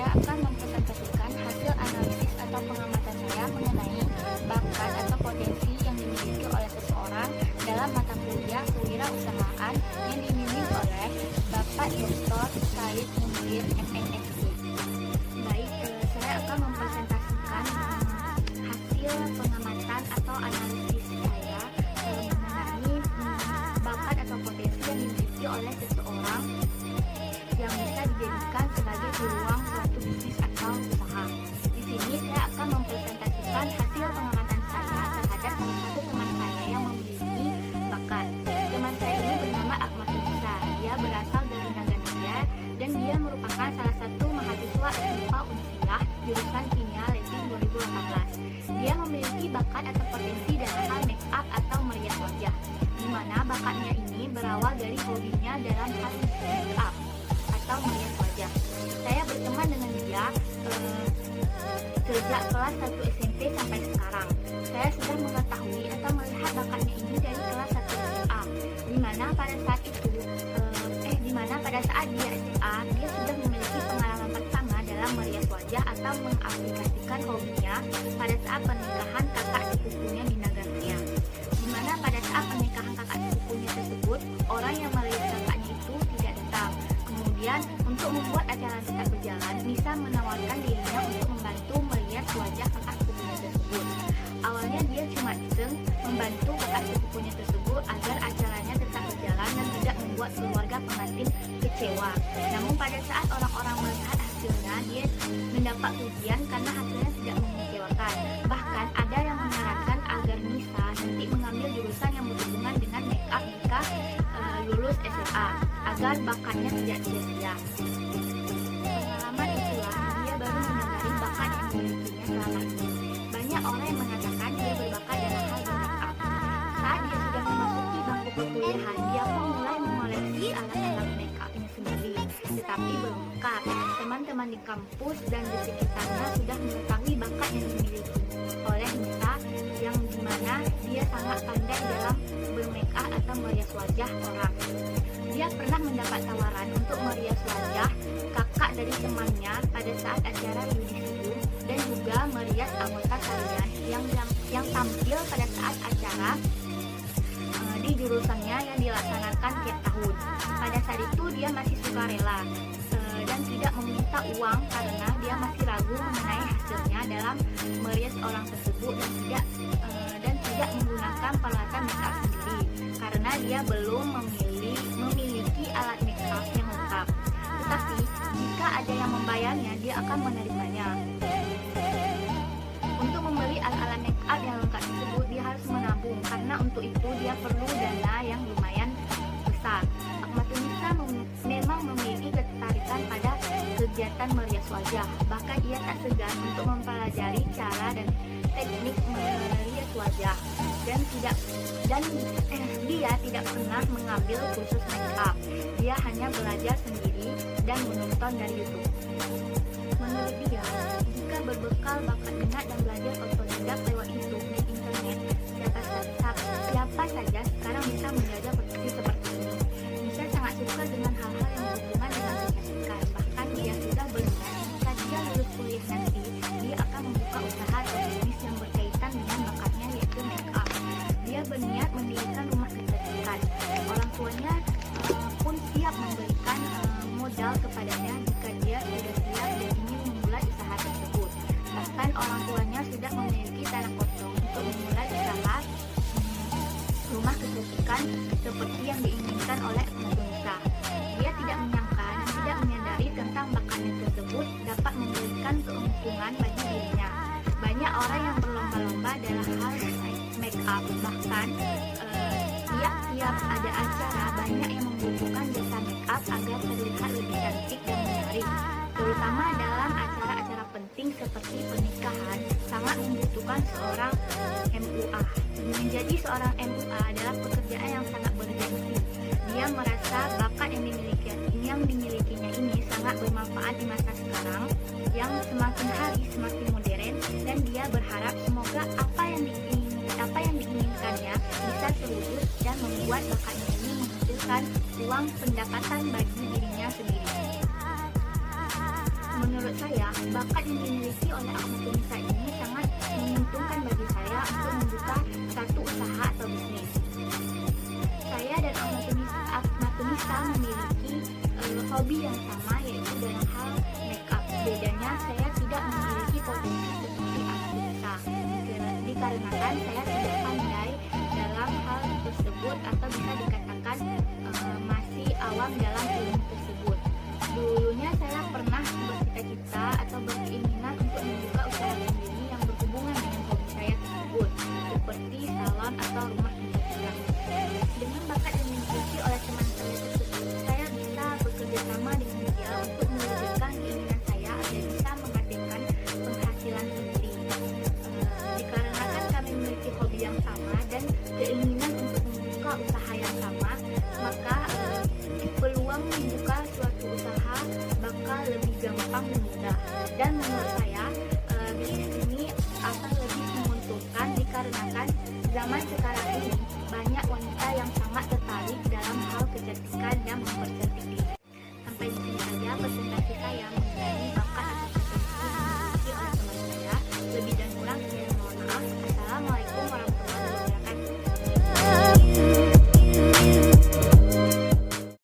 saya akan mempresentasikan hasil analisis atau pengamatan saya mengenai bakat atau potensi yang dimiliki oleh seseorang dalam mata kuliah kewirausahaan yang dibimbing oleh Bapak Dr. Said Munzir, MNSI. Baik, saya akan mempresentasikan hasil pengamatan atau analisis saya mengenai bakat atau potensi yang dimiliki oleh seseorang yang bisa dijadikan sebagai peluang suatu bisnis atau usaha. Di sini saya akan mempresentasikan hasil pengamatan saya terhadap salah satu teman saya yang memiliki bakat. Teman saya ini bernama Ahmad Nisa. Dia berasal dari Naganaya dan dia merupakan salah satu mahasiswa SMK Unsiah jurusan Kimia Leting 2018. Dia memiliki bakat atau potensi dalam hal make up atau merias wajah, di mana bakatnya ini berawal dari hobinya dalam hal make up atau merias wajah. Saya berteman dengan dia sejak kelas 1 SMP sampai sekarang. Saya sudah mengetahui atau melihat bakatnya ini dari kelas 1 SMA, di mana pada saat dia SMA, dia sudah memiliki pengalaman pertama dalam merias wajah atau mengaplikasikan hobinya pada saat pernikahan kakak sepupunya di Naganaya. Di mana pada saat pernikahan kakak sepupunya tersebut, orang yang merias kakaknya itu tidak datang. Kemudian, untuk membuat acara tetap berjalan, Nisa menawarkan dirinya untuk membantu merias wajah kakak sepupunya tersebut. Awalnya dia cuma iseng membantu kakak sepupunya tersebut agar acaranya tetap berjalan dan tidak membuat keluarga pengantin kecewa. Namun pada saat orang-orang melihat hasilnya, dia mendapat pujian karena hasilnya tidak mengecewakan. Bahkan ada yang menyarankan agar Nisa nanti mengambil jurusan yang berhubungan dengan make up jika lulus SMA, agar bakatnya tidak sia-sia. Pengalaman itulah dia baru menyadari bakat yang dimilikinya selama ini. Banyak orang yang mengatakan dia berbakat dalam hal make up. Saat dia sudah memasuki bangku perkuliahan, dia pun mulai mengoleksi alat-alat make upnya sendiri. Tetapi belum lengkap. Teman-teman di kampus dan di sekitarnya sudah mengetahui bakat yang dimiliki oleh Nisa, yang dimana dia sangat pandai dalam bermake up atau merias wajah orang. Dia pernah mendapat tawaran untuk merias wajah kakak dari temannya pada saat acara yudisium dan juga merias anggota kalian yang tampil pada saat acara di jurusannya yang dilaksanakan tiap tahun. Pada saat itu dia masih sukarela dan tidak meminta uang karena dia masih ragu mengenai hasilnya dalam merias orang tersebut dan tidak menggunakan peralatan make up sendiri karena dia belum memiliki alat make up yang lengkap. Tetapi jika ada yang membayarnya, dia akan menerimanya. Untuk membeli alat-alat make up yang lengkap tersebut, dia harus menabung karena untuk itu dia perlu dana yang lumayan besar. Ahmad Nisa memang memiliki ketertarikan pada kegiatan merias wajah. Bahkan ia tak segan untuk mempelajari cara dan teknik merias wajah dan dia tidak pernah mengambil kursus make up. Dia hanya belajar sendiri dan menonton dari YouTube. Menurut dia, jika berbekal bakat minat dan belajar otodidak lewat YouTube dan internet, siapa saja sekarang bisa menjajah profesi seperti ini. Nisa sangat suka dengan hal-hal yang berhubungan dengan kecantikan. Bahkan dia sudah berniat jika dia lulus kuliah nanti, dia akan membuka usaha atau bisnis yang berkaitan dengan bakatnya, yaitu make up. Dia berniat mendirikan rumah kecantikan. Orang tuanya pun siap memberikan modal kepadanya jika dia sudah siap dan ingin memulai usaha tersebut. Bahkan orang tuanya sudah memiliki tanah kosong untuk memulai usaha rumah kecantikan seperti yang diinginkan oleh Ahmad Nisa. Dia tidak menyangka dan tidak menyadari tentang bakatnya tersebut dapat memberikan keuntungan bagi dirinya. Banyak orang yang berlomba-lomba dalam hal make up, bahkan tiap ada acara banyak yang membutuhkan jasa make up agar terlihat lebih cantik dan menarik. Terutama dalam acara-acara penting seperti pernikahan, sangat membutuhkan seorang MUA. Menjadi seorang MUA adalah pekerjaan yang sangat bergengsi. Dia merasa bakat yang dimilikinya ini sangat bermanfaat di masa sekarang yang semakin hari semakin modern, dan dia berharap semoga apa yang diinginkannya bisa terwujud dan membuat bakatnya ini menghasilkan uang pendapatan bagi dirinya sendiri. Menurut Menurut saya, bakat yang dimiliki oleh Ahmad Tunisa ini sangat menguntungkan bagi saya untuk membuka satu usaha atau bisnis. Saya dan Ahmad Tunisa memiliki hobi yang sama, yaitu dalam hal makeup. Bedanya saya tidak memiliki potensi seperti Ahmad Tunisa, dikarenakan saya tidak pandai dalam hal tersebut atau bisa dikatakan masih awam dalam ilmu tersebut. Dulunya saya pernah bercita-cita atau berkeinginan untuk membuka usaha sendiri yang berhubungan dengan hobi saya tersebut, seperti salon atau rumah pencaksilat. Dengan bakat yang dimiliki oleh teman saya tersebut, saya bisa bekerja sama dengan dia untuk mewujudkan keinginan saya agar bisa menghasilkan penghasilan sendiri. Dikarenakan kami memiliki hobi yang sama dan keinginan untuk membuka usaha yang sama, maka peluang membuka suatu usaha bakal lebih gampang dan mudah. Dan menurut saya bisnis ini akan lebih menguntungkan dikarenakan zaman sekarang ini banyak wanita yang sangat tertarik dalam hal kecantikan dan mempercantik diri.